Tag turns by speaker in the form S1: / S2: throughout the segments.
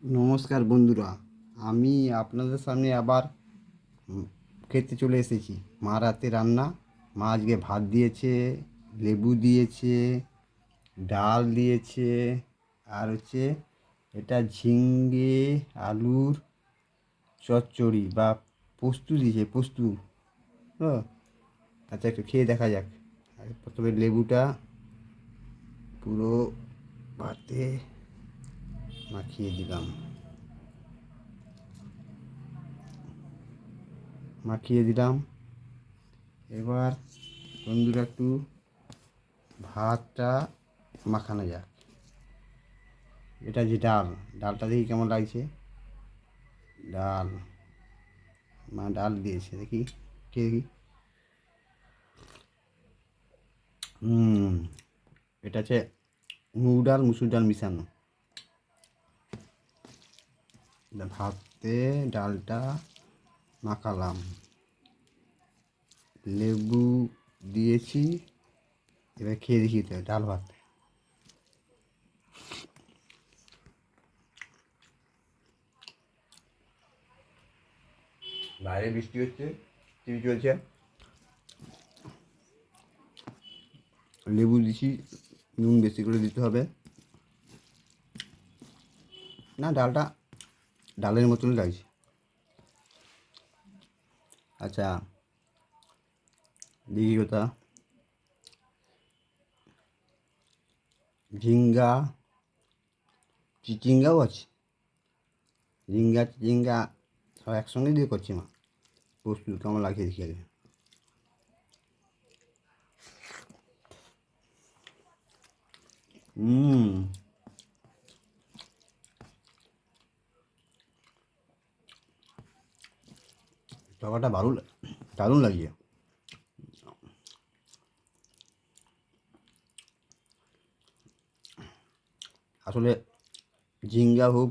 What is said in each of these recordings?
S1: নমস্কার বন্ধুরা, আমি আপনাদের সামনে আবার খেতে চলে এসেছি। মা রাতে রান্না। মা আজকে ভাত দিয়েছে, লেবু দিয়েছে, ডাল দিয়েছে, আর হচ্ছে এটা ঝিঙে আলুর চচ্চড়ি বা পোস্ত দিয়েছে, পোস্ত। ও আচ্ছা, একটু খেয়ে দেখা যাক। প্রথমে লেবুটা পুরো ভাতে মাখিয়ে দিলাম, এবার বন্ধুরা একটু ভাতটা মাখানো যাক। এটা যে ডালটা দেখি কেমন লাগছে। ডাল, মা ডাল দিয়েছে, দেখি খেয়ে দেখি। এটা হচ্ছে মুগ ডাল মুসুর ডাল মিশানো। ভাতে ডালটা মাখালাম, লেবু দিয়েছি। এবার খেয়ে দেখি তো ডাল ভাত। বাইরে বৃষ্টি হচ্ছে, টিভি চলছে, লেবু দিছি, নুন বেশি করে দিতে হবে। না, ডালটা ডালের মতনই লাগছে। আচ্ছা, দেখি কথা। ঝিঙ্গা চিচিঙ্গাও আছে, ঝিঙ্গা চিচিঙ্গা সব একসঙ্গে দিয়ে করছি মা। প্রস্তুত কেমন লাগছে দেখি আগে। তরকারিটা দারুণ লাগছে। আসলে ঝিঙ্গা হোক,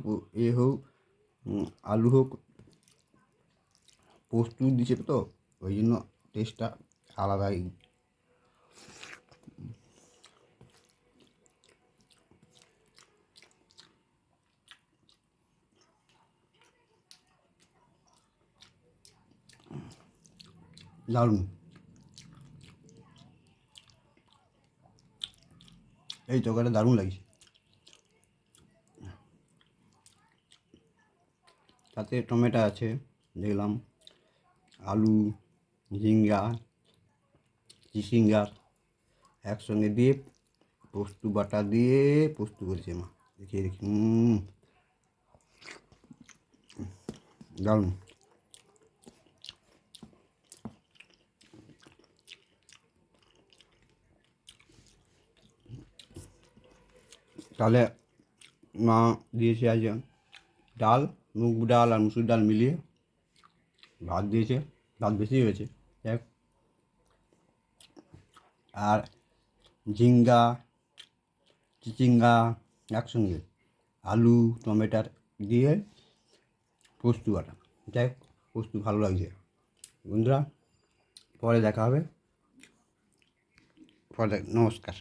S1: হোক, আলু হোক, পোস্ত দিচ্ছে তো, ওই জন্য টেস্টটা আলাদাই। দারুণ। এই তরকারিটা দারুণ লাগছে। তাতে টমেটো আছে দেখলাম, আলু, ঝিঙ্গা, চিচিঙ্গার একসঙ্গে দিয়ে পোস্ত বাটা দিয়ে পোস্ত করেছে মা। দেখিয়ে দেখি, দারুণ। তাহলে মা দিয়েছে আজ ডাল, মুগ ডাল আর মুসুর ডাল মিলিয়ে ভাত দিয়েছে। ভাত বেশি হয়েছে দেখ। আর ঝিঙ্গা চিচিঙ্গা একসঙ্গে, আলু টমেটোর দিয়ে পোস্ত বাটা। দেখ, পোস্ত ভালো লাগছে বন্ধুরা। পরে দেখা হবে, নমস্কার।